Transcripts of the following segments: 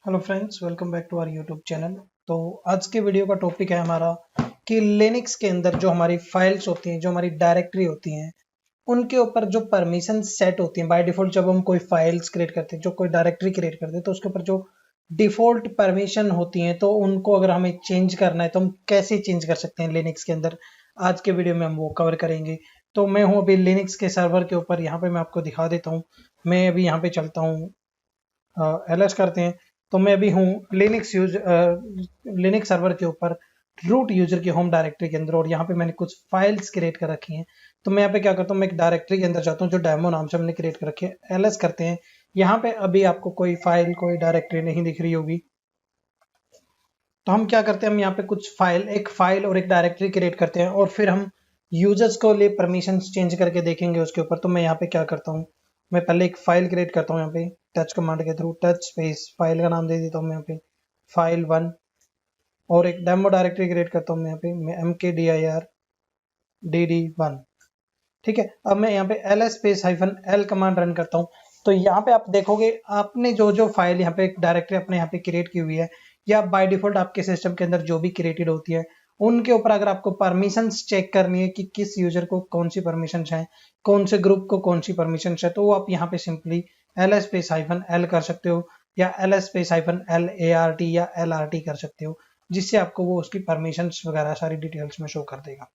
Hello friends, welcome back to our YouTube channel. तो आज के वीडियो का टॉपिक है हमारा कि लिनक्स के अंदर जो हमारी फाइल्स होती हैं, जो हमारी डायरेक्टरी होती हैं, उनके ऊपर जो परमिशन सेट होती हैं बाय डिफॉल्ट। जब हम कोई फाइल्स क्रिएट करते हैं, जो कोई डायरेक्टरी क्रिएट करते हैं, तो उसके ऊपर जो डिफॉल्ट परमिशन होती हैं, तो उनको अगर हमें चेंज करना है तो हम कैसे चेंज कर सकते हैं लिनक्स के अंदर। आज के वीडियो में हम वो कवर करेंगे। तो मैं हूँ अभी लिनक्स के सर्वर के ऊपर, यहाँ पे मैं आपको दिखा देता हूँ। मैं अभी यहाँ पे चलता हूँ, एलएस करते हैं। तो मैं अभी हूँ लिनक्स सर्वर के ऊपर रूट यूजर की होम डायरेक्टरी के अंदर, और यहाँ पे मैंने कुछ फाइल्स क्रिएट कर रखी हैं। तो मैं यहाँ पे क्या करता हूँ, मैं एक डायरेक्टरी के अंदर जाता हूँ जो डेमो नाम से हमने क्रिएट कर रखी है। एलएस करते हैं। यहाँ पे अभी आपको कोई फाइल, कोई डायरेक्टरी नहीं दिख रही होगी। तो हम क्या करते हैं, हम यहाँ पे कुछ एक फाइल और एक डायरेक्टरी क्रिएट करते हैं, और फिर हम यूजर्स को लिए परमिशन चेंज करके देखेंगे उसके ऊपर। तो मैं यहाँ पे क्या करता हूँ, मैं पहले एक फाइल क्रिएट करता हूँ। यहाँ पे टच कमांड के थ्रू टच स्पेस फाइल का नाम दे देता हूँ मैं यहाँ पे फाइल 1, और एक डेमो डायरेक्टरी क्रिएट करता हूँ मैं यहाँ पे मैं mkdir dd1। ठीक है, अब मैं यहाँ पे ls space -l command run करता हूँ। तो यहाँ पे आप देखोगे, आपने जो जो फाइल यहाँ पे डायरेक्टरी अपने यहाँ पे क्रिएट की हुई है, या बाय डिफॉल्ट आपके सिस्टम के अंदर जो भी क्रिएटेड होती है, उनके ऊपर अगर आपको परमिशंस चेक करनी है कि किस यूजर को कौन सी परमिशन है, कौन से ग्रुप को कौन सी परमिशन है, तो वो आप यहाँ पे सिंपली ls स्पेस -l कर सकते हो, या ls स्पेस -lart या lrt कर सकते हो, जिससे आपको वो उसकी परमिशंस वगैरह सारी डिटेल्स में शो कर देगा।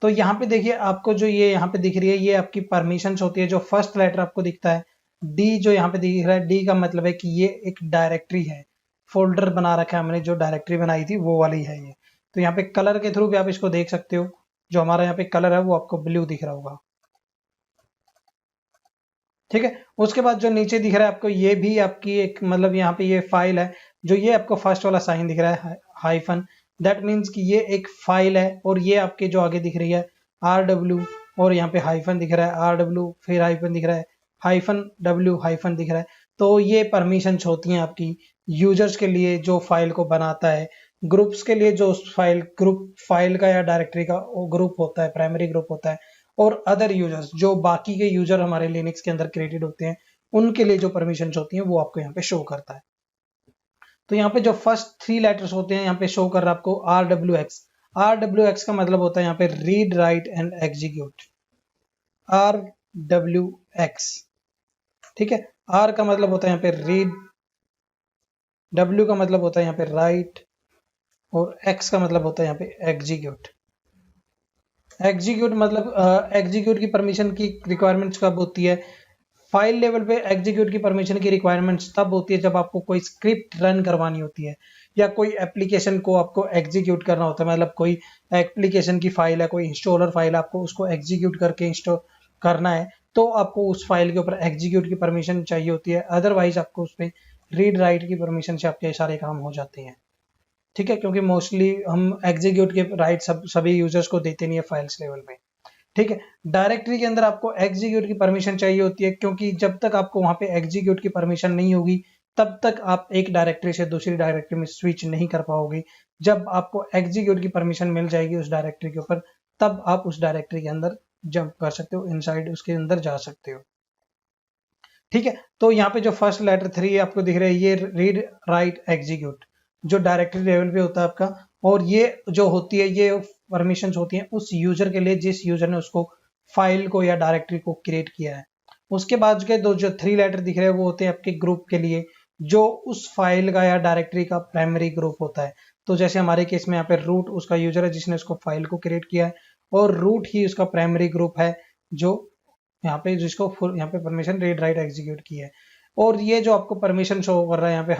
तो यहाँ पे देखिए, आपको जो ये यहाँ पे दिख रही है, ये आपकी परमिशंस होती है। जो फर्स्ट लेटर आपको दिखता है डी, जो यहाँ पे दिख रहा है डी, का मतलब है कि ये एक डायरेक्टरी है, फोल्डर बना रखा है हमने, जो डायरेक्टरी बनाई थी वो वाली है ये। तो यहाँ पे कलर के थ्रू भी आप इसको देख सकते हो। जो हमारा यहाँ पे कलर है वो आपको ब्लू दिख रहा होगा। ठीक है, उसके बाद जो नीचे दिख रहा है आपको, ये भी आपकी एक मतलब यहाँ पे ये फाइल है। जो ये आपको फर्स्ट वाला साइन दिख रहा है हाइफन, दैट मीन्स कि ये एक फाइल है। और ये आपके जो आगे दिख रही है RW, और यहाँ पे हाइफन दिख रहा है RW, फिर हाइफन दिख रहा है -W हाइफन दिख रहा है। तो ये परमिशंस होती हैं आपकी यूजर्स के लिए जो फाइल को बनाता है, ग्रुप्स के लिए जो फाइल ग्रुप फाइल का या डायरेक्टरी का ग्रुप होता है, प्राइमरी ग्रुप होता है, और अदर यूजर्स जो बाकी के यूजर हमारे लिनक्स के अंदर क्रिएटेड होते हैं, उनके लिए जो परमिशंस होती हैं वो आपको यहाँ पे शो करता है। तो यहाँ पे जो फर्स्ट 3 लेटर्स होते हैं यहाँ पे शो कर रहा है आपको RWX। RWX का मतलब होता है यहाँ पे read write and execute. RWX, ठीक है। R का मतलब होता है यहाँ पे रीड, W का मतलब होता है यहाँ पे राइट, और X का मतलब होता है यहाँ पे एग्जीक्यूट। एग्जीक्यूट मतलब एग्जीक्यूट की परमिशन की रिक्वायरमेंट्स कब होती है, फाइल लेवल पे एग्जीक्यूट की परमिशन की रिक्वायरमेंट्स तब होती है जब आपको कोई स्क्रिप्ट रन करवानी होती है, या कोई एप्लीकेशन को आपको एग्जीक्यूट करना होता है। मतलब कोई एप्लीकेशन की फाइल है, कोई इंस्टॉलर फाइल, आपको उसको एग्जीक्यूट करके इंस्टॉल करना है, तो आपको उस फाइल के ऊपर एग्जीक्यूट की परमिशन चाहिए होती है। अदरवाइज आपको उस पर रीड राइट की परमिशन से आपके सारे काम हो जाते हैं। ठीक है, क्योंकि मोस्टली हम एग्जीक्यूट के राइट सभी यूजर्स को देते नहीं है फाइल्स लेवल पे। ठीक है, डायरेक्टरी के अंदर आपको एग्जीक्यूट की परमिशन चाहिए होती है, क्योंकि जब तक आपको वहां पे एग्जीक्यूट की परमिशन नहीं होगी, तब तक आप एक डायरेक्टरी से दूसरी डायरेक्टरी में स्विच नहीं कर पाओगे। जब आपको एग्जीक्यूट की परमिशन मिल जाएगी उस डायरेक्टरी के ऊपर, तब आप उस डायरेक्टरी के अंदर जंप कर सकते हो, इनसाइड उसके अंदर जा सकते हो। ठीक है, तो यहाँ पे जो फर्स्ट लेटर 3 आपको दिख रहा है, ये रीड राइट एग्जीक्यूट जो डायरेक्टरी लेवल पे होता है आपका। और ये जो होती है, ये परमिशंस होती हैं उस यूजर के लिए जिस यूजर ने उसको फाइल को या डायरेक्टरी को क्रिएट किया है। उसके बाद के दो जो 3 लेटर दिख रहे हैं वो होते हैं आपके ग्रुप के लिए, जो उस फाइल का या डायरेक्टरी का प्राइमरी ग्रुप होता है। तो जैसे हमारे केस में यहाँ पे रूट उसका यूजर है जिसने उसको फाइल को क्रिएट किया है, और रूट ही उसका प्राइमरी ग्रुप है जो यहाँ पे जिसको फुल यहाँ पे परमिशन रीड राइट एग्जीक्यूट की है। और ये जो आपको परमिशन शो कर रहा है यहाँ पे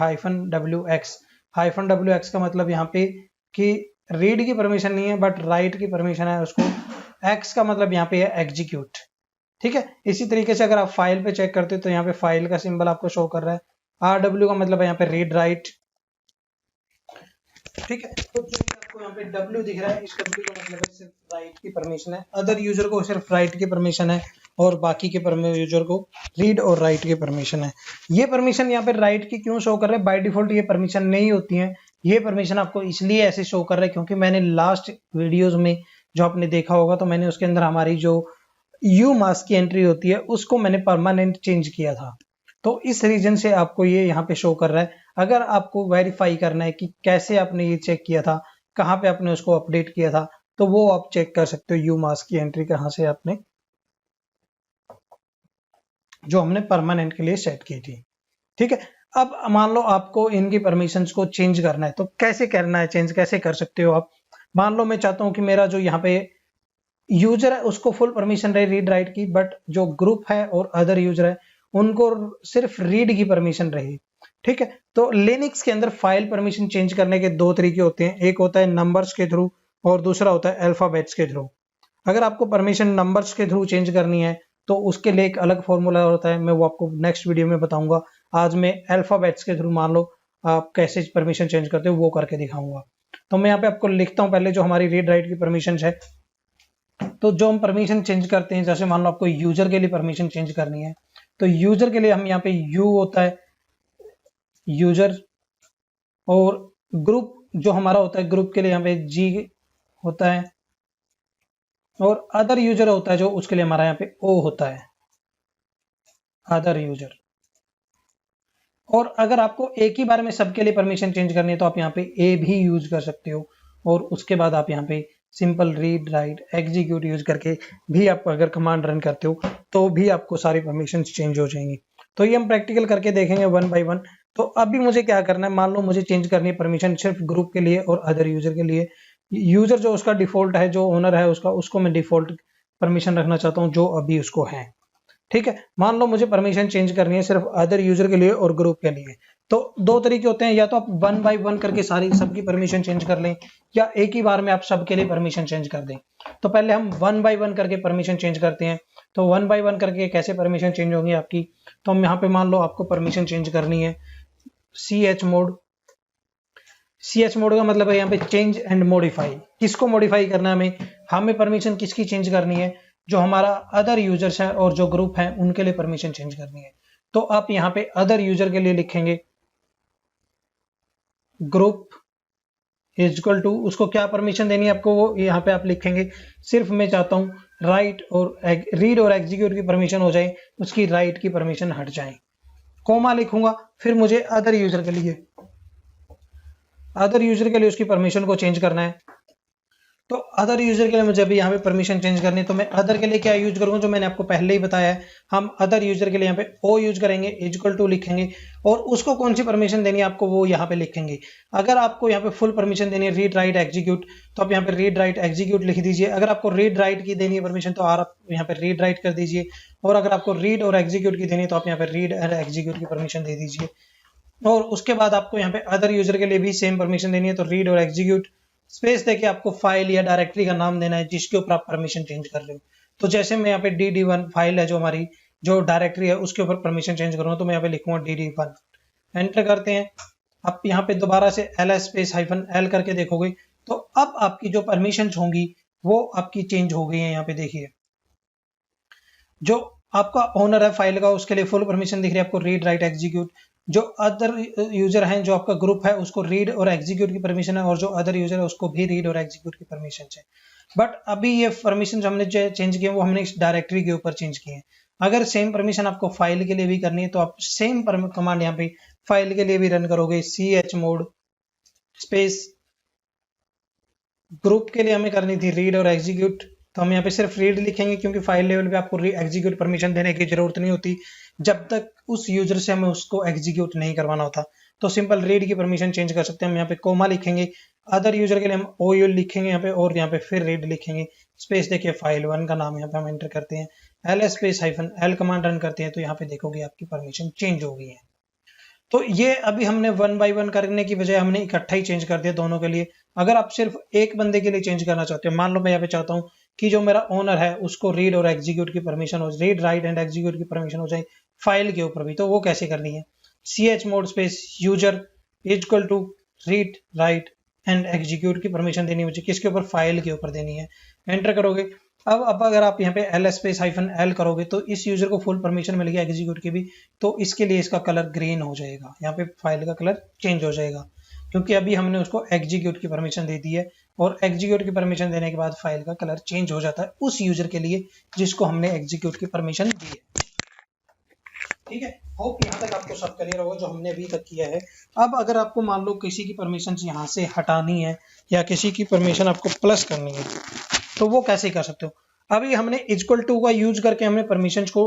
-WX का मतलब यहाँ पे कि रीड की परमिशन नहीं है बट राइट की परमिशन है उसको। एक्स का मतलब यहाँ पे है एग्जीक्यूट। ठीक है, इसी तरीके से अगर आप फाइल पे चेक करते हो तो यहाँ पे फाइल का सिंबल आपको शो कर रहा है। RW का मतलब है यहाँ पे रीड राइट। ठीक है, तो जो आपको यहाँ पे W दिख रहा है, इस W का मतलब है सिर्फ राइट की परमिशन है। अदर यूजर को सिर्फ राइट की परमिशन है, और बाकी के यूजर को रीड और राइट की परमिशन है। ये परमिशन यहाँ पे राइट की क्यों शो कर रहे हैं, बाय डिफॉल्ट ये परमिशन नहीं होती है। ये परमिशन आपको इसलिए ऐसे शो कर रहा है क्योंकि मैंने लास्ट वीडियोज में जो आपने देखा होगा, तो मैंने उसके अंदर हमारी जो यू मास्क की एंट्री होती है उसको मैंने परमानेंट चेंज किया था। तो इस रीजन से आपको ये यहाँ पे शो कर रहा है। अगर आपको वेरीफाई करना है कि कैसे आपने ये चेक किया था, कहाँ पे आपने उसको अपडेट किया था, तो वो आप चेक कर सकते हो यूमास्क की एंट्री कहाँ से आपने, जो हमने परमानेंट के लिए सेट की थी। ठीक है, अब मान लो आपको इनकी परमिशंस को चेंज करना है, तो कैसे करना है, चेंज कैसे कर सकते हो आप। मान लो मैं चाहता हूं कि मेरा जो यहाँ पे यूजर है उसको फुल परमिशन रहे रीड राइट की, बट जो ग्रुप है और अदर यूजर है उनको सिर्फ रीड की परमिशन रहे। ठीक है, तो लिनक्स के अंदर फाइल परमिशन चेंज करने के दो तरीके होते हैं, एक होता है नंबर्स के थ्रू और दूसरा होता है अल्फाबेट्स के थ्रू। अगर आपको परमिशन नंबर्स के थ्रू चेंज करनी है तो उसके लिए एक अलग फॉर्मूला होता है, मैं वो आपको नेक्स्ट वीडियो में बताऊंगा। आज मैं अल्फाबेट्स के थ्रू मान लो आप कैसे परमिशन चेंज करते हो वो करके दिखाऊंगा। तो मैं यहाँ पे आपको लिखता हूँ पहले जो हमारी रीड राइट की परमिशन है। तो जो हम परमिशन चेंज करते हैं, जैसे मान लो आपको यूजर के लिए परमिशन चेंज करनी है, तो यूजर के लिए हम यहाँ पे यू होता है यूजर, और ग्रुप जो हमारा होता है ग्रुप के लिए यहाँ पे जी होता है, और अदर यूजर होता है जो उसके लिए हमारा यहाँ पे ओ होता है अदर यूजर। और अगर आपको एक ही बार में सबके लिए परमिशन चेंज करनी है तो आप यहाँ पे ए भी यूज कर सकते हो, और उसके बाद आप यहाँ पे simple read write execute use करके भी आप अगर कमांड रन करते हो तो भी आपको सारी परमिशन चेंज हो जाएंगी। तो ये हम प्रैक्टिकल करके देखेंगे वन बाय वन। तो अभी मुझे क्या करना है, मान लो मुझे चेंज करनी है परमिशन सिर्फ ग्रुप के लिए और अदर यूजर के लिए। यूजर जो उसका डिफॉल्ट है, जो ओनर है उसका, उसको मैं डिफॉल्ट परमिशन रखना चाहता हूँ जो अभी उसको है। ठीक है, मान लो मुझे परमिशन चेंज करनी है सिर्फ अदर यूजर के लिए और ग्रुप के लिए। तो दो तरीके होते हैं, या तो आप वन बाय वन करके सारी सबकी परमिशन चेंज कर लें, या एक ही बार में आप सबके लिए परमिशन चेंज कर दें। तो पहले हम वन बाय वन करके परमिशन चेंज करते हैं। तो वन बाय वन करके कैसे परमिशन चेंज होंगी आपकी, तो हम यहाँ पे मान लो आपको परमिशन चेंज करनी है ch मोड। ch मोड का मतलब है यहाँ पे चेंज एंड मॉडिफाई। किसको मॉडिफाई करना है हमें, हमें परमिशन किसकी चेंज करनी है, जो हमारा अदर यूजर्स है और जो ग्रुप है उनके लिए परमिशन चेंज करनी है। तो आप यहाँ पे अदर यूजर के लिए लिखेंगे ग्रुप इज इक्वल टू, उसको क्या परमिशन देनी है आपको वो यहाँ पे आप लिखेंगे। सिर्फ मैं चाहता हूँ राइट और रीड और एग्जीक्यूट की परमिशन हो जाए, उसकी राइट की परमिशन हट जाए। कोमा लिखूंगा, फिर मुझे अदर यूजर के लिए उसकी परमिशन को चेंज करना है। तो अदर यूजर के लिए मुझे अभी यहाँ पे परमिशन चेंज करनी है, तो मैं अदर के लिए क्या यूज करूंगा, जो मैंने आपको पहले ही बताया है। हम अदर यूजर के लिए यहाँ पे ओ यूज करेंगे, इक्वल टू लिखेंगे, और उसको कौन सी परमिशन देनी है आपको वो यहाँ पे लिखेंगे। अगर आपको यहाँ पे फुल परमिशन देनी है रीड राइट एग्जीक्यूट, तो आप यहाँ पे रीड राइट एग्जीक्यूट लिख दीजिए। अगर आपको रीड राइट की देनी है परमिशन तो आप यहाँ पे रीड राइट कर दीजिए, और अगर आपको रीड और एग्जीक्यूट की देनी है तो आप यहाँ पे रीड और एग्जीक्यूट की परमिशन दे दीजिए। और उसके बाद आपको यहाँ पे अदर यूजर के लिए भी सेम परमिशन देनी है, तो रीड और एग्जीक्यूट स्पेस देके आपको फाइल या डायरेक्टरी का नाम देना है जिसके ऊपर आप परमिशन चेंज कर रहे हो। तो जैसे मैं यहाँ पे dd1 फाइल है जो हमारी जो डायरेक्टरी है उसके ऊपर परमिशन चेंज करूंगा, तो मैं यहाँ पे लिखूंगा dd1, एंटर करते हैं। आप यहाँ पे दोबारा से ls स्पेस -l करके देखोगे तो अब आपकी जो परमिशन होंगी वो आपकी चेंज हो गई है। यहाँ पे देखिए जो आपका ओनर है फाइल का उसके लिए फुल परमिशन दिख रही है आपको रीड राइट एग्जीक्यूट, जो अदर यूजर हैं जो आपका ग्रुप है उसको रीड और एग्जीक्यूट की परमिशन है, और जो अदर यूजर है उसको भी रीड और एग्जीक्यूट की परमिशन है। बट अभी ये परमिशन जो हमने चेंज किए वो हमने इस डायरेक्टरी के ऊपर चेंज किए हैं। अगर सेम परमिशन आपको फाइल के लिए भी करनी है तो आप सेम कमांड यहाँ पे फाइल के लिए भी रन करोगे, ch मोड स्पेस ग्रुप के लिए हमें करनी थी रीड और एग्जीक्यूट, तो हम यहाँ पे सिर्फ रीड लिखेंगे क्योंकि फाइल लेवल पे आपको एग्जीक्यूट परमिशन देने की जरूरत नहीं होती जब तक उस यूजर से हमें उसको एग्जीक्यूट नहीं करवाना होता। तो सिंपल रीड की परमिशन चेंज कर सकते हैं। हम यहाँ पे कोमा लिखेंगे, अदर यूजर के लिए हम ओयूएल लिखेंगे यहाँ पे, और यहाँ पे फिर रीड लिखेंगे, स्पेस देखिए फाइल 1 का नाम यहाँ पे हम एंटर करते हैं, ls space -l command run करते हैं, तो यहाँ पे देखोगे आपकी परमिशन चेंज हो गई है। तो ये अभी हमने वन बाय वन करने की बजाय हमने इकट्ठा ही चेंज कर दिया दोनों के लिए। अगर आप सिर्फ एक बंदे के लिए चेंज करना चाहते हो, मान लो मैं यहाँ पे चाहता हूँ कि जो मेरा ओनर है उसको रीड और एग्जीक्यूट की परमिशन हो, रीड राइट एंड एग्जीक्यूट की परमिशन हो जाए फाइल के ऊपर भी, तो वो कैसे करनी है। ch mod space user equal to read write and execute की परमिशन देनी मुझे किसके ऊपर, फाइल के ऊपर देनी है, एंटर करोगे। अब अगर आप यहाँ पे ls स्पेस -l करोगे तो इस यूजर को फुल परमिशन मिल गया एग्जीक्यूट की भी, तो इसके लिए इसका कलर ग्रीन हो जाएगा, यहाँ पे फाइल का कलर चेंज हो जाएगा क्योंकि अभी हमने उसको एग्जीक्यूट की परमिशन दे दी है, और एग्जीक्यूट की परमिशन देने के बाद फाइल का कलर चेंज हो जाता है उस यूजर के लिए जिसको हमने एग्जीक्यूट की परमिशन दी है। ठीक है, होप यहाँ तक आपको सब क्लियर होगा जो हमने अभी तक किया है। अब अगर आपको मान लो किसी की परमिशन यहाँ से हटानी है या किसी की परमिशन आपको प्लस करनी है, तो वो कैसे कर सकते हो। अभी हमने इक्वल टू का यूज करके हमने परमिशन को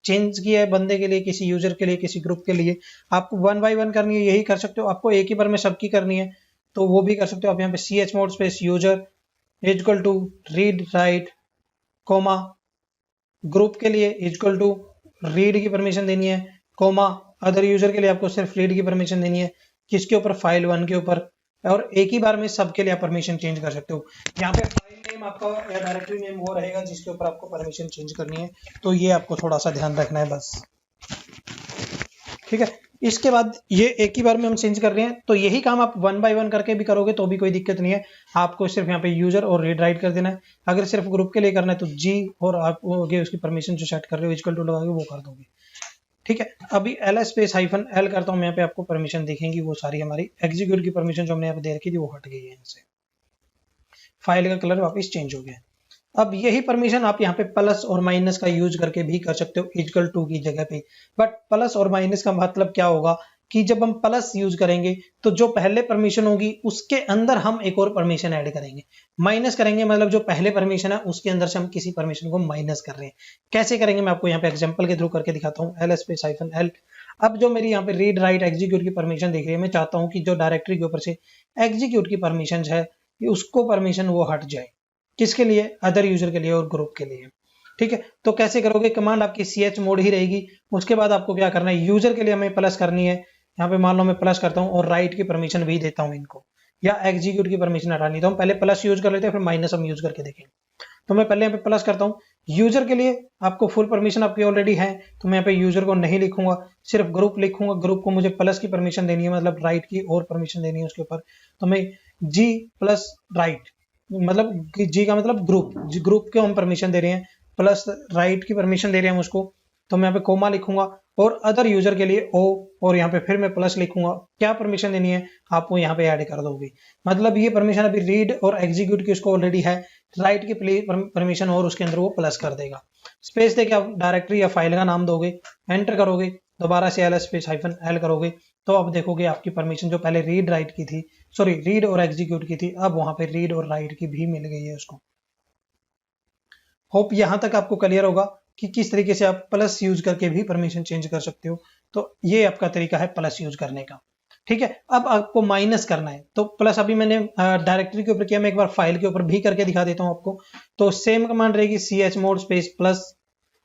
चेंज किया है, बंदे के लिए, किसी यूजर के लिए, किसी ग्रुप के लिए। आपको वन बाय वन करनी है, यही कर सकते हो। आपको एक ही बार में सबकी करनी है तो वो भी कर सकते हो आप। यहाँ पे C H mod space user equal to read write comma, group के लिए इक्वल टू रीड की परमिशन देनी है कोमा, अदर यूजर के लिए आपको सिर्फ रीड की परमिशन देनी है, किसके ऊपर, फाइल वन के ऊपर। और एक ही बार में सबके लिए आप परमिशन चेंज कर सकते हो। यहाँ पे फाइल नेम आपका या डायरेक्टरी नेम वो रहेगा जिसके ऊपर आपको परमिशन चेंज करनी है, तो ये आपको थोड़ा सा ध्यान रखना है बस। ठीक है, इसके बाद ये एक ही बार में हम चेंज कर रहे हैं, तो यही काम आप वन बाय वन करके भी करोगे तो भी कोई दिक्कत नहीं है। आपको सिर्फ यहाँ पे यूजर और रीड राइट कर देना है। अगर सिर्फ ग्रुप के लिए करना है तो जी और आप उसकी परमिशन जो सेट कर रहे हो इक्वल टू लगा के वो कर दोगे। ठीक है, अभी एल स्पेस हाइफन एल करता हूँ, यहाँ पे आपको परमिशन दिखेंगी, वो सारी हमारी एग्जीक्यूट की परमिशन जो हमने यहाँ पे दे रखी थी वो हट गई है इनसे। फाइल का कलर वापस चेंज हो गया। अब यही परमिशन आप यहाँ पे प्लस और माइनस का यूज करके भी कर सकते हो इक्वल टू की जगह पे। बट प्लस और माइनस का मतलब क्या होगा कि जब हम प्लस यूज करेंगे तो जो पहले परमिशन होगी उसके अंदर हम एक और परमिशन ऐड करेंगे। माइनस करेंगे मतलब जो पहले परमिशन है उसके अंदर से हम किसी परमिशन को माइनस कर रहे हैं। कैसे करेंगे मैं आपको यहाँ पे एग्जांपल के थ्रू करके दिखाता हूँ। L space hyphen L. अब जो मेरी यहाँ पे रीड राइट एग्जीक्यूट की परमिशन दिख रही है, मैं चाहता हूँ कि जो डायरेक्टरी के ऊपर से एग्जीक्यूट की परमिशन है उसको परमिशन वो हट जाए। किसके लिए, अदर यूजर के लिए और ग्रुप के लिए। ठीक है, तो कैसे करोगे, कमांड आपकी सी एच मोड ही रहेगी। उसके बाद आपको क्या करना है, यूजर के लिए हमें प्लस करनी है। यहाँ पे मान लो मैं प्लस करता हूँ और राइट की परमिशन भी देता हूँ इनको, या एग्जीक्यूट की परमिशन हटानी, तो हम पहले प्लस यूज कर लेते हैं फिर माइनस हम यूज करके देखेंगे। तो मैं पहले यहाँ पे प्लस करता हूँ। यूजर के लिए आपको फुल परमिशन आपकी ऑलरेडी है, तो मैं यहाँ पे यूजर को नहीं लिखूंगा, सिर्फ ग्रुप लिखूंगा। ग्रुप को मुझे प्लस की परमिशन देनी है, मतलब राइट की और परमिशन देनी है उसके ऊपर। तो मैं जी प्लस राइट, मतलब जी का मतलब ग्रुप, ग्रुप को हम परमिशन दे रहे हैं, प्लस राइट की परमिशन दे रहे हैं उसको। तो मैं यहाँ पे कोमा लिखूंगा और अदर यूजर के लिए ओ, और यहाँ पे फिर मैं प्लस लिखूंगा। क्या परमिशन देनी है आपको यहाँ पे ऐड कर दोगे। मतलब ये परमिशन अभी रीड और एग्जीक्यूट की उसको ऑलरेडी है, राइट की परमिशन और उसके अंदर वो प्लस कर देगा। स्पेस देके आप डायरेक्टरी या फाइल का नाम दोगे, एंटर करोगे, दोबारा से एल स्पेस हाइफन एल करोगे, तो अब देखोगे आपकी परमिशन जो पहले रीड राइट की थी, सॉरी रीड और एग्जीक्यूट की थी, अब वहां पे रीड और राइट की भी मिल गई है उसको। होप यहां तक आपको क्लियर होगा कि किस तरीके से आप प्लस यूज करके भी परमिशन चेंज कर सकते हो। तो ये आपका तरीका है प्लस यूज करने का। ठीक है, अब आपको माइनस करना है तो प्लस अभी मैंने डायरेक्टरी के ऊपर किया, मैं एक बार फाइल के ऊपर भी करके दिखा देता हूं आपको। तो सेम कमांड रहेगी C H mod space plus.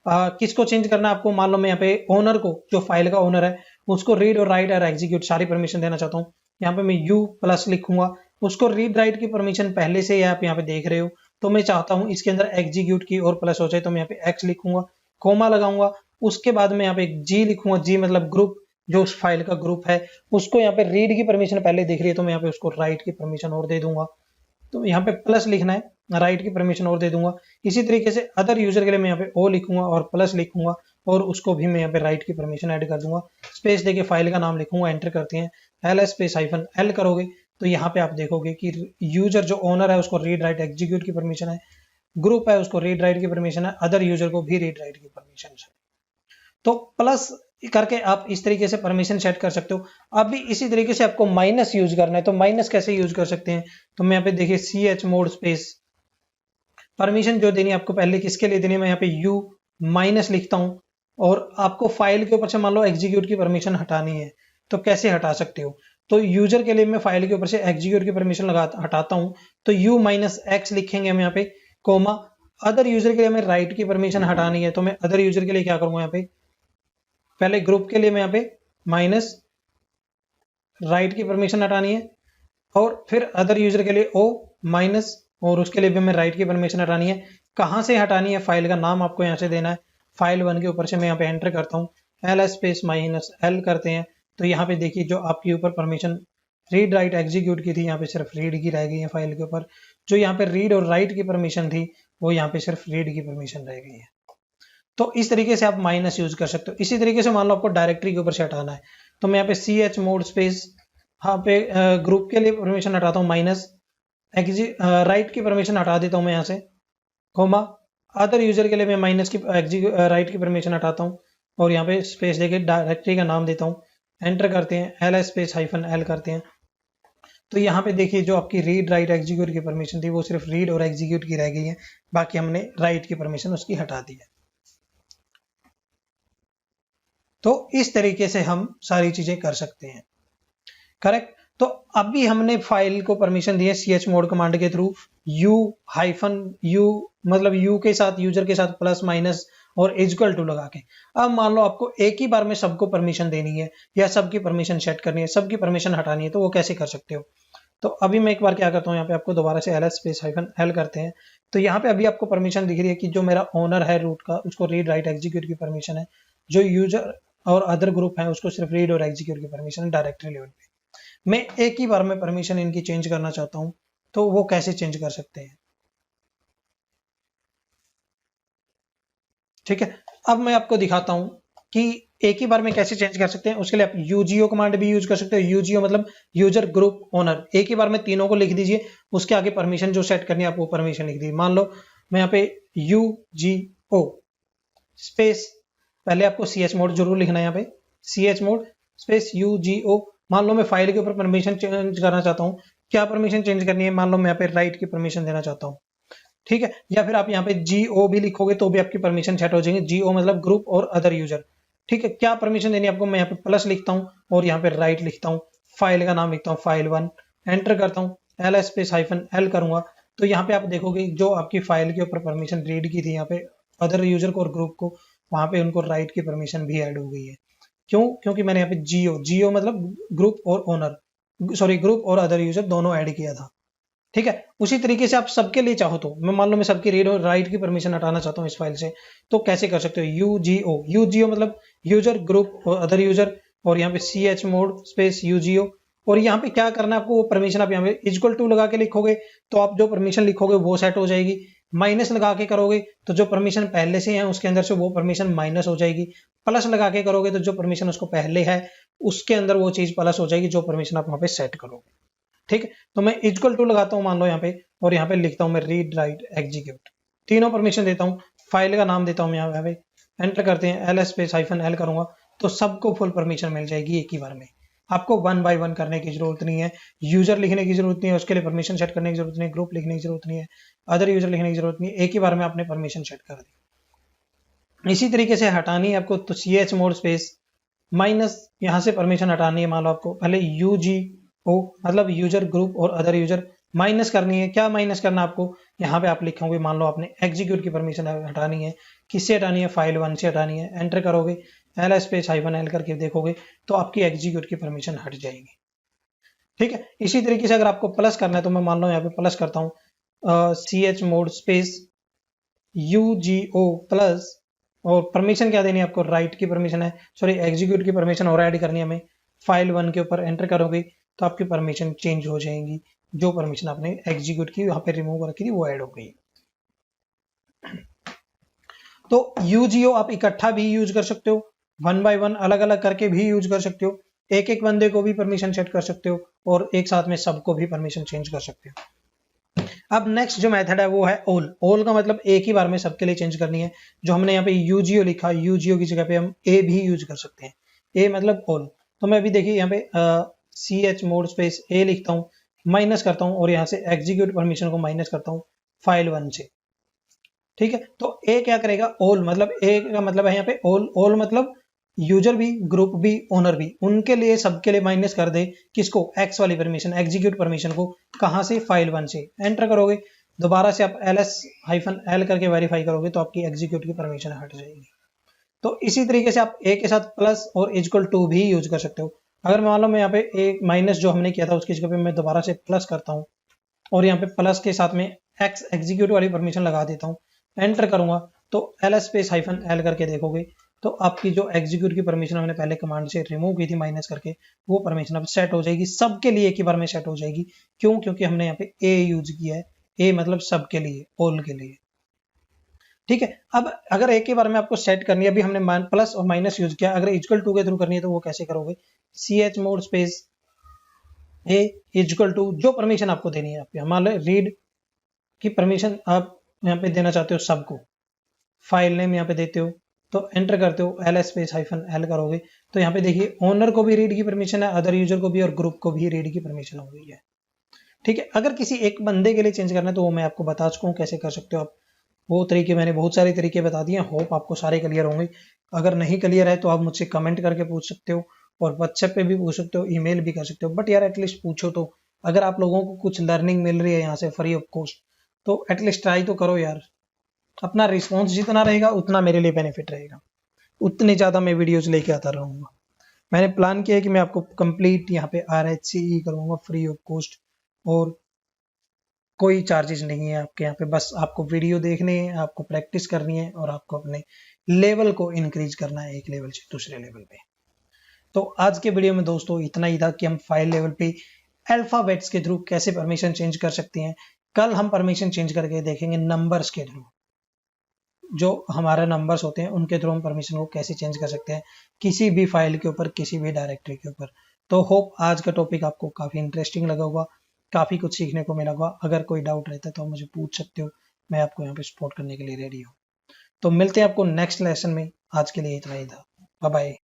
किसको चेंज करना है आपको, मान लो मैं यहाँ पे ओनर को, जो फाइल का ओनर है उसको रीड और राइट और एग्जीक्यूट सारी परमिशन देना चाहता हूँ। यहाँ पे मैं यू प्लस लिखूंगा, उसको रीड राइट की परमिशन पहले से ही आप यहाँ पे देख रहे हो, तो मैं चाहता हूँ इसके अंदर एग्जीक्यूट की और प्लस हो जाए, तो मैं यहाँ पे एक्स लिखूंगा, कोमा लगाऊंगा। उसके बाद मैं यहाँ पे एक जी लिखूंगा, जी मतलब ग्रुप, जो उस फाइल का ग्रुप है उसको यहाँ पे रीड की परमिशन पहले दिख रही है तो मैं यहाँ पे उसको राइट की परमिशन और दे दूंगा। तो यहाँ पे प्लस लिखना है, राइट की परमिशन और दे दूंगा। इसी तरीके से अदर यूजर के लिए मैं यहाँ पे ओ लिखूंगा और प्लस लिखूंगा और उसको भी मैं यहाँ पे राइट की परमिशन ऐड कर दूंगा। स्पेस देके फाइल का नाम लिखूंगा, एंटर करते हैं, एल स्पेस हाइफन एल करोगे तो यहाँ पे आप देखोगे कि यूजर जो ओनर है उसको रीड राइट एग्जीक्यूट की परमिशन है, ग्रुप है उसको रीड राइट की परमिशन है, अदर यूजर को भी रीड राइट की परमिशन है। तो प्लस करके आप इस तरीके से परमिशन सेट कर सकते हो। अब भी इसी तरीके से आपको माइनस यूज करना है, तो माइनस कैसे यूज कर सकते हैं, तो मैं यहाँ पे देखिए C H mod space permission जो देनी है आपको पहले किसके लिए देनी है, मैं यहाँ पे यू माइनस लिखता हूँ और आपको फाइल के ऊपर से मान लो एग्जीक्यूट की परमिशन हटानी है, तो कैसे हटा सकते हो। तो यूजर के लिए मैं फाइल के ऊपर से एग्जीक्यूट की परमिशन हटाता हूँ, तो यू माइनस एक्स लिखेंगे हम यहाँ पे, कोमा। अदर यूजर के लिए हमें राइट की परमिशन हटानी है, तो मैं अदर यूजर के लिए क्या करूंगा, यहाँ पे पहले ग्रुप के लिए मैं यहाँ पे माइनस राइट की परमिशन हटानी है और फिर अदर यूजर के लिए ओ माइनस, और उसके लिए भी हमें राइट की परमिशन हटानी है। कहाँ से हटानी है, फाइल का नाम आपको यहाँ से देना है। फाइल वन के ऊपर से मैं यहाँ पे एंटर करता हूँ, एल स्पेस माइनस एल करते हैं, तो यहाँ पे देखिए जो आपके ऊपर परमिशन रीड राइट एग्जीक्यूट की थी यहाँ पे सिर्फ रीड की रह गई है फाइल के ऊपर। जो यहाँ पे रीड और राइट की परमिशन थी वो यहाँ पे सिर्फ रीड की परमिशन रह गई है। तो इस तरीके से आप माइनस यूज कर सकते हो। इसी तरीके से मान लो आपको डायरेक्टरी के ऊपर से हटाना है, तो मैं यहाँ पे सी एच मोड स्पेस, यहाँ पे ग्रुप के लिए परमिशन हटाता हूँ माइनस, राइट की परमिशन हटा देता हूँ मैं यहाँ से, कोमा। अदर यूजर के लिए मैं माइनस की राइट की परमिशन हटाता हूँ, और यहाँ पे स्पेस देके डायरेक्टरी का नाम देता हूँ, एंटर करते हैं, ls स्पेस -l करते हैं। तो यहाँ पे देखिए जो आपकी रीड राइट एग्जीक्यूट की परमिशन थी वो सिर्फ रीड और एग्जीक्यूट की रह गई है, बाकी हमने राइट की परमिशन उसकी हटा दी है। तो इस तरीके से हम सारी चीजें कर सकते हैं, करेक्ट। तो अभी हमने फाइल को परमिशन दी है chmod कमांड के थ्रू, u मतलब u के साथ, यूजर के साथ प्लस माइनस और इक्वल टू लगा के। अब मान लो आपको एक ही बार में सबको परमिशन देनी है या सबकी परमिशन सेट करनी है, सबकी परमिशन हटानी है, तो वो कैसे कर सकते हो। तो अभी मैं एक बार क्या करता हूँ, यहाँ पे आपको दोबारा से ls स्पेस -l करते हैं। तो यहाँ पे अभी आपको परमिशन दिख रही है कि जो मेरा ओनर है रूट का, उसको रीड राइट एग्जीक्यूट की परमिशन है, जो यूजर और अदर ग्रुप है उसको सिर्फ रीड और एग्जीक्यूट की परमिशन है डायरेक्टरी लेवल पे। मैं एक ही बार में परमिशन इनकी चेंज करना चाहता हूं, तो वो कैसे चेंज कर सकते हैं। ठीक है, अब मैं आपको दिखाता हूं कि एक ही बार में कैसे चेंज कर सकते हैं। उसके लिए आप यूजीओ कमांड भी यूज कर सकते हो। यूजीओ मतलब यूजर ग्रुप ओनर, एक ही बार में तीनों को लिख दीजिए, उसके आगे परमिशन जो सेट करनी है आप वो परमिशन लिख दीजिए। मान लो मैं यहाँ पे यूजीओ स्पेस, पहले आपको chmod जरूर लिखना है, यहाँ पे chmod स्पेस यूजीओ। मान लो मैं फाइल के ऊपर परमिशन चेंज करना चाहता हूँ, क्या परमिशन चेंज करनी है, मान लो मैं यहाँ पे राइट की परमिशन देना चाहता हूँ, ठीक है। या फिर आप यहाँ पे GO भी लिखोगे तो भी आपकी परमिशन सेट हो जाएंगे। GO मतलब ग्रुप और अदर यूजर, ठीक है। क्या परमिशन देनी है आपको, मैं यहाँ पे प्लस लिखता हूँ और यहाँ पे राइट लिखता हूँ, फाइल का नाम लिखता हूँ file1, एंटर करता हूँ, ls स्पेस -l करूंगा। तो यहाँ पे आप देखोगे जो आपकी फाइल के ऊपर परमिशन रीड की थी, यहाँ पे अदर यूजर को और ग्रुप को, वहां पे उनको राइट की परमिशन भी ऐड हो गई है। क्यों, क्योंकि मैंने यहाँ पे GO मतलब ग्रुप और ओनर, सॉरी ग्रुप और अदर यूजर दोनों ऐड किया था, ठीक है। उसी तरीके से आप सबके लिए चाहो तो, मैं मान लो मैं सबकी रीड और राइट की परमिशन हटाना चाहता हूँ इस फाइल से, तो कैसे कर सकते हो। यूजीओ मतलब यूजर ग्रुप और अदर यूजर, और यहाँ पे chmod स्पेस यूजीओ, और यहाँ पे क्या करना है आपको, वो परमिशन आप यहाँ पे इक्वल टू लगा के लिखोगे तो आप जो परमिशन लिखोगे वो सेट हो जाएगी। माइनस लगा के करोगे तो जो परमिशन पहले से है उसके अंदर से वो परमिशन माइनस हो जाएगी। प्लस लगा के करोगे तो जो परमिशन उसको पहले है उसके अंदर वो चीज प्लस हो जाएगी, जो परमिशन आप वहां पे सेट करोगे, ठीक है। तो मैं इक्वल टू लगाता हूँ मान लो यहाँ पे, और यहाँ पे लिखता हूँ मैं रीड राइट एग्जीक्यूट, तीनों परमिशन देता हूँ, फाइल का नाम देता हूँ यहाँ पे, एंटर करते हैं, ls स्पेस -l करूंगा तो सबको फुल परमिशन मिल जाएगी एक ही बार में। आपको 1 बाय 1 करने की जरूरत नहीं है, यूजर लिखने की जरूरत नहीं है, उसके लिए परमिशन सेट करने की जरूरत नहीं है, ग्रुप लिखने की जरूरत नहीं है, अदर यूजर लिखने की जरूरत नहीं है, एक ही बार में आपने परमिशन सेट कर दी। इसी तरीके से हटानी है आपको तो chmod स्पेस माइनस, यहाँ से परमिशन हटानी है। मान लो आपको पहले यूजीओ मतलब यूजर ग्रुप और अदर यूजर माइनस करनी है। क्या माइनस करना आपको, यहाँ पे आप लिखोगे, मान लो आपने एग्जीक्यूट की परमिशन हटानी है, किससे हटानी है, file1 से हटानी है, एंटर करोगे, ls स्पेस -l करके देखोगे तो आपकी एग्जीक्यूट की परमिशन हट जाएगी, ठीक है। इसी तरीके से अगर आपको प्लस करना है तो मैं मान लो यहाँ पे प्लस करता हूँ, chmod स्पेस यूजीओ प्लस, और परमिशन क्या देनी है आपको, राइट की परमिशन है, सॉरी एग्जीक्यूट की परमिशन और ऐड करनी है हमें। file1 के ऊपर एंटर करोगे तो आपकी परमिशन चेंज हो जाएंगी, जो परमिशन आपने एग्जीक्यूट की यहाँ पे रिमूव रखी थी वो ऐड हो गई। तो यूजीओ आप इकट्ठा भी यूज कर सकते हो, 1 बाय 1 अलग अलग करके भी यूज कर सकते हो, एक एक बंदे को भी परमिशन सेट कर सकते हो, और एक साथ में सबको भी परमिशन चेंज कर सकते हो। अब नेक्स्ट जो मेथड है वो है ऑल का मतलब एक ही बार में सबके लिए चेंज करनी है। जो हमने यहाँ पे यूजीओ लिखा, यूजीओ की जगह पे हम ए भी यूज कर सकते हैं, ए मतलब ऑल। तो मैं अभी देखिए यहाँ पे chmod स्पेस ए लिखता हूँ, माइनस करता हूँ और यहाँ से एग्जीक्यूट परमिशन को माइनस करता हूँ file1 से, ठीक है। तो ए क्या करेगा, ऑल मतलब ए का मतलब है यहाँ पे ऑल मतलब यूजर भी ग्रुप भी ओनर भी, उनके लिए सबके लिए माइनस कर दे किसको, एक्स वाली परमिशन एग्जीक्यूट परमिशन को, कहां से, file1 से। एंटर करोगे दोबारा से आप ls -l करके वेरीफाई करोगे तो आपकी एग्जीक्यूट की परमिशन हट जाएगी। तो इसी तरीके से आप ए के साथ प्लस और इक्वल टू भी यूज कर सकते हो। अगर मान लो मैं यहाँ पे एक माइनस जो हमने किया था उसकी जगह पे मैं दोबारा से प्लस करता हूँ और यहाँ पे प्लस के साथ में एक्स एग्जीक्यूट वाली परमिशन लगा देता हूँ, एंटर करूंगा तो ls स्पेस -l करके देखोगे तो आपकी जो एग्जीक्यूट की परमिशन हमने पहले कमांड से रिमूव की थी माइनस करके, वो परमिशन अब सेट हो जाएगी, सबके लिए एक ही बार में सेट हो जाएगी। क्यों, क्योंकि हमने यहाँ पे ए यूज किया है, ए मतलब सबके लिए, ऑल के लिए, ठीक है। अब अगर एक ही बार में आपको सेट करनी है, अभी हमने प्लस और माइनस यूज किया, अगर इक्वल टू के थ्रू करनी है तो वो कैसे करोगे, chmod space a equal to जो परमिशन आपको देनी है, आप मान लो रीड की परमिशन आप यहाँ पे देना चाहते हो सबको, फाइल नेम यहाँ पे देते हो, तो एंटर करते हो ls स्पेस -l करोगे तो यहाँ पे देखिए ओनर को भी रीड की परमिशन है, अदर यूजर को भी और ग्रुप को भी रीड की परमिशन हो गई है। ठीक है, अगर किसी एक बंदे के लिए चेंज करना है तो वो मैं आपको बता चुका हूँ कैसे कर सकते हो आप। वो तरीके मैंने बहुत सारे तरीके बता दिए, होप आपको सारे क्लियर होंगे। अगर नहीं क्लियर है तो आप मुझसे कमेंट करके पूछ सकते हो और व्हाट्सएप पे भी पूछ सकते हो, ईमेल भी कर सकते हो, बट यार एटलीस्ट पूछो तो। अगर आप लोगों को कुछ लर्निंग मिल रही है यहाँ से फ्री ऑफ कॉस्ट तो एटलीस्ट ट्राई तो करो यार। अपना रिस्पॉन्स जितना रहेगा उतना मेरे लिए बेनिफिट रहेगा, उतनी ज़्यादा मैं वीडियोज लेके आता रहूँगा। मैंने प्लान किया है कि मैं आपको कंप्लीट यहाँ पे RHCE करवाऊंगा फ्री ऑफ कॉस्ट, और कोई चार्जेस नहीं है आपके यहाँ पे। बस आपको वीडियो देखनी है, आपको प्रैक्टिस करनी है और आपको अपने लेवल को इंक्रीज करना है एक लेवल से दूसरे लेवल पे। तो आज के वीडियो में दोस्तों इतना ही था कि हम फाइल लेवल पे अल्फाबेट्स के थ्रू कैसे परमिशन चेंज कर सकते हैं। कल हम परमिशन चेंज करके देखेंगे नंबर्स के थ्रू, जो हमारे नंबर्स होते हैं उनके थ्रू हम परमिशन को कैसे चेंज कर सकते हैं किसी भी फाइल के ऊपर, किसी भी डायरेक्टरी के ऊपर। तो होप आज का टॉपिक आपको काफ़ी इंटरेस्टिंग लगा होगा, काफ़ी कुछ सीखने को मिला होगा। अगर कोई डाउट रहता है तो आप मुझे पूछ सकते हो, मैं आपको यहाँ पे सपोर्ट करने के लिए रेडी हूँ। तो मिलते हैं आपको नेक्स्ट लेसन में, आज के लिए इतना ही था। Bye bye.